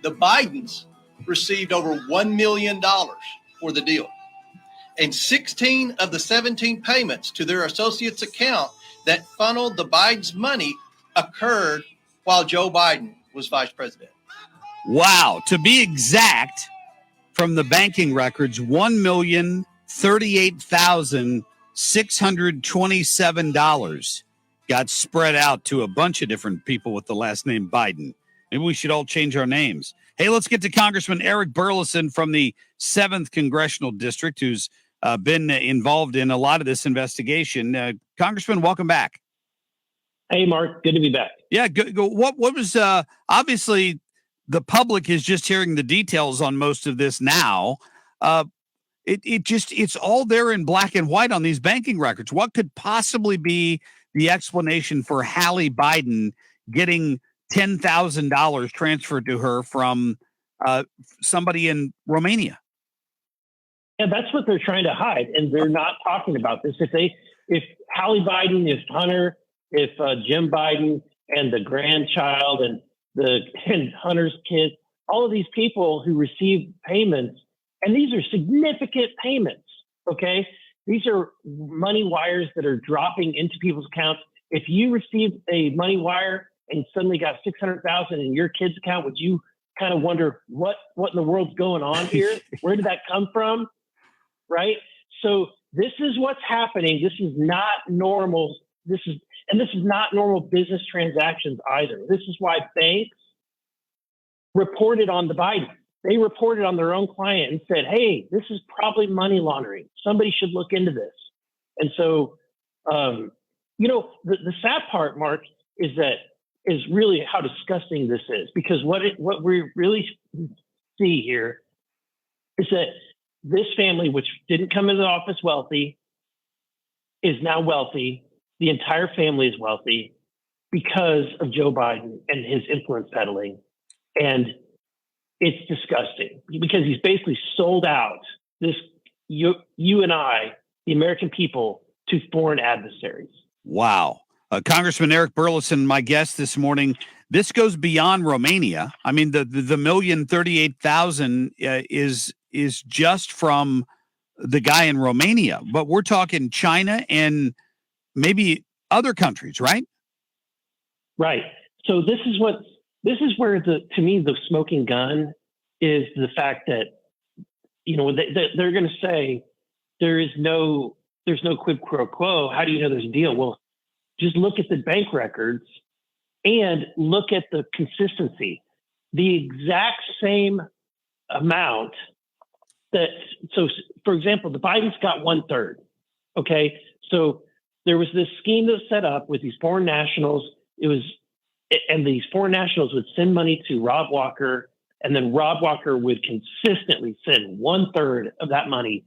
The Bidens received over $1 million for the deal. And 16 of the 17 payments to their associates' account that funneled the Biden's money occurred while Joe Biden was vice president. Wow. To be exact, from the banking records, $1,038,627 got spread out to a bunch of different people with the last name Biden. Maybe we should all change our names. Hey, let's get to Congressman Eric Burlison from the 7th Congressional District, who's been involved in a lot of this investigation. Congressman, welcome back. Hey, Mark. Good to be back. Yeah. What was obviously the public is just hearing the details on most of this now. It's all there in black and white on these banking records. What could possibly be the explanation for Hallie Biden getting $10,000 transferred to her from somebody in Romania? Yeah, that's what they're trying to hide, and they're not talking about this. If Hallie Biden, if Hunter, if Jim Biden, and the grandchild, and Hunter's kids, all of these people who receive payments, and these are significant payments. Okay, these are money wires that are dropping into people's accounts. If you received a money wire and suddenly got $600,000 in your kid's account, would you kind of wonder what in the world's going on here? Where did that come from? Right? So this is what's happening. This is not normal. This is not normal business transactions either. This is why banks reported on the Biden. They reported on their own client and said, hey, this is probably money laundering. Somebody should look into this. And so, the sad part, Mark, is really how disgusting this is, because what we really see here is that this family, which didn't come into the office wealthy, is now wealthy. The entire family is wealthy because of Joe Biden and his influence peddling. And it's disgusting because he's basically sold out you and I, the American people, to foreign adversaries. Wow. Congressman Eric Burlison, my guest this morning. This goes beyond Romania. I mean, the $1,038,000 is just from the guy in Romania, but we're talking China and maybe other countries, right? Right. So this is where to me the smoking gun is, the fact that they're going to say there's no quid pro quo. How do you know there's a deal? Well, just look at the bank records and look at the consistency. The exact same amount so for example, the Bidens got 1/3. Okay. So there was this scheme that was set up with these foreign nationals. And these foreign nationals would send money to Rob Walker, and then Rob Walker would consistently send 1/3 of that money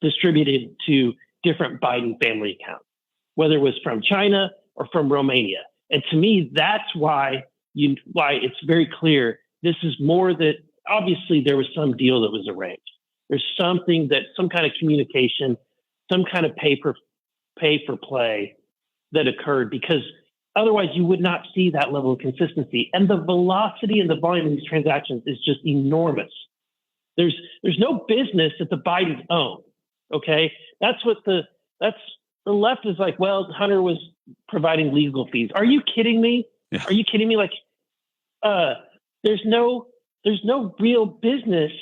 distributed to different Biden family accounts, whether it was from China or from Romania. And to me, that's why it's very clear this is more that obviously there was some deal that was arranged. There's some kind of communication, some kind of pay for play that occurred, because otherwise you would not see that level of consistency. And the velocity and the volume of these transactions is just enormous. There's no business that the Bidens own. Okay. That's the left is like, well, Hunter was providing legal fees. Are you kidding me? Yeah. Are you kidding me? Like, there's no real business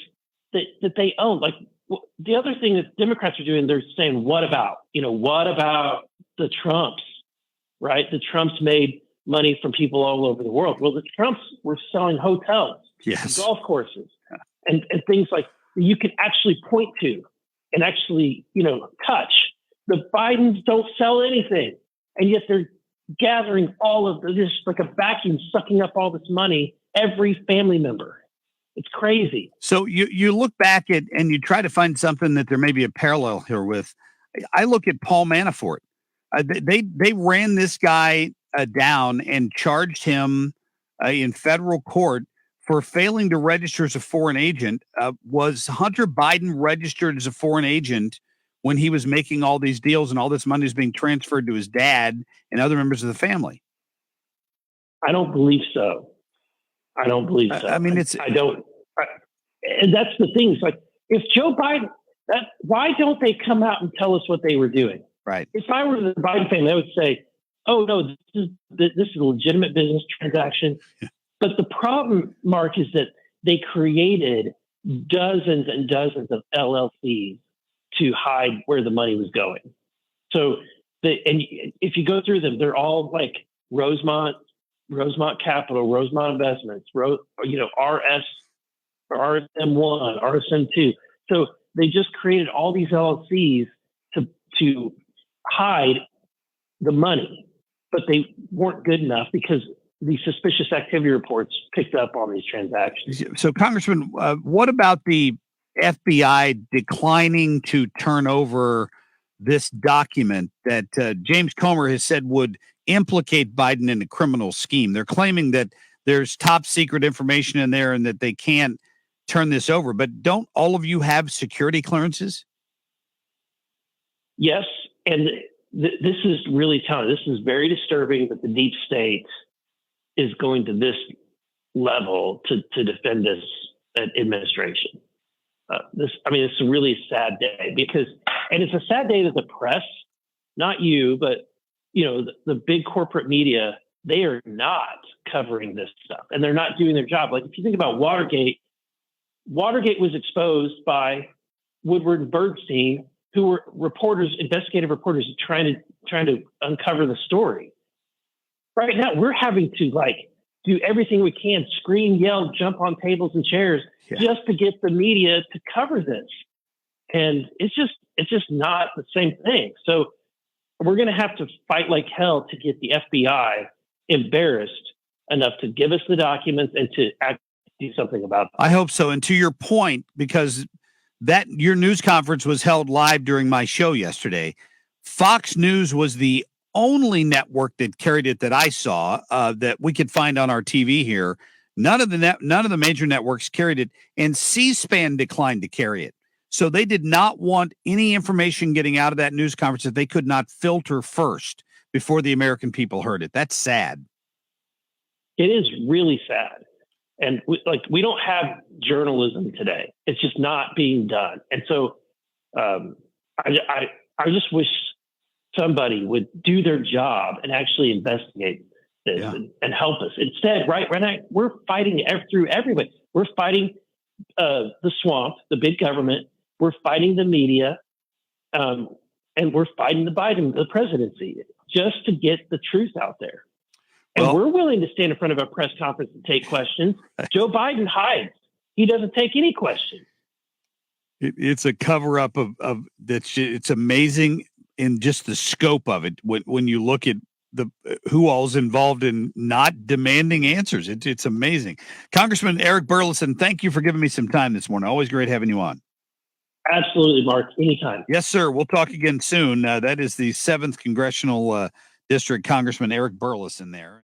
that they own. Like, the other thing that Democrats are doing, they're saying, what about the Trumps, right? The Trumps made money from people all over the world. Well, the Trumps were selling hotels, yes, golf courses, and things like you can actually point to and actually, touch. The Bidens don't sell anything, and yet they're gathering all of this, like a vacuum sucking up all this money, every family member. It's crazy. So you look back at and you try to find something that there may be a parallel here with. I look at Paul Manafort. They ran this guy down and charged him in federal court for failing to register as a foreign agent. Was Hunter Biden registered as a foreign agent when he was making all these deals and all this money is being transferred to his dad and other members of the family? I don't believe so. I don't believe so. I mean, I don't. And that's the thing. It's like, if Joe Biden, why don't they come out and tell us what they were doing? Right. If I were the Biden family, I would say, oh, no, this is a legitimate business transaction. But the problem, Mark, is that they created dozens and dozens of LLCs to hide where the money was going. So, and if you go through them, they're all like Rosemont Capital, Rosemont Investments, RS, RSM1, RSM2. So they just created all these LLCs to hide the money, but they weren't good enough because the suspicious activity reports picked up on these transactions. So, Congressman, what about the FBI declining to turn over this document that James Comer has said would implicate Biden in a criminal scheme? They're claiming that there's top secret information in there and that they can't turn this over. But don't all of you have security clearances? Yes. And this is really telling. This is very disturbing that the deep state is going to this level to defend this administration. It's a really sad day and it's a sad day that the press, not you, but the big corporate media, they are not covering this stuff and they're not doing their job. Like, if you think about Watergate was exposed by Woodward and Bernstein, who were investigative reporters trying to uncover the story. Right now, we're having to do everything we can, scream, yell, jump on tables and chairs just to get the media to cover this. And it's just not the same thing. So we're going to have to fight like hell to get the FBI embarrassed enough to give us the documents and to actually do something about them. I hope so. And to your point, because your news conference was held live during my show yesterday, Fox News was the only network that carried it that I saw that we could find on our TV here. None of the major networks carried it, and C-SPAN declined to carry it. So they did not want any information getting out of that news conference that they could not filter first before the American people heard it. That's sad. It is really sad. And we don't have journalism today. It's just not being done. And so I just wish somebody would do their job and actually investigate this and help us. Instead, right now, we're fighting through everybody. We're fighting the swamp, the big government. We're fighting the media, and we're fighting the presidency, just to get the truth out there. And we're willing to stand in front of a press conference and take questions. Joe Biden hides. He doesn't take any questions. It's a cover up of that. It's amazing in just the scope of it. When you look at who all's involved in not demanding answers, it's amazing. Congressman Eric Burlison, thank you for giving me some time this morning. Always great having you on. Absolutely, Mark. Anytime. Yes, sir. We'll talk again soon. That is the 7th Congressional District Congressman Eric Burlison there.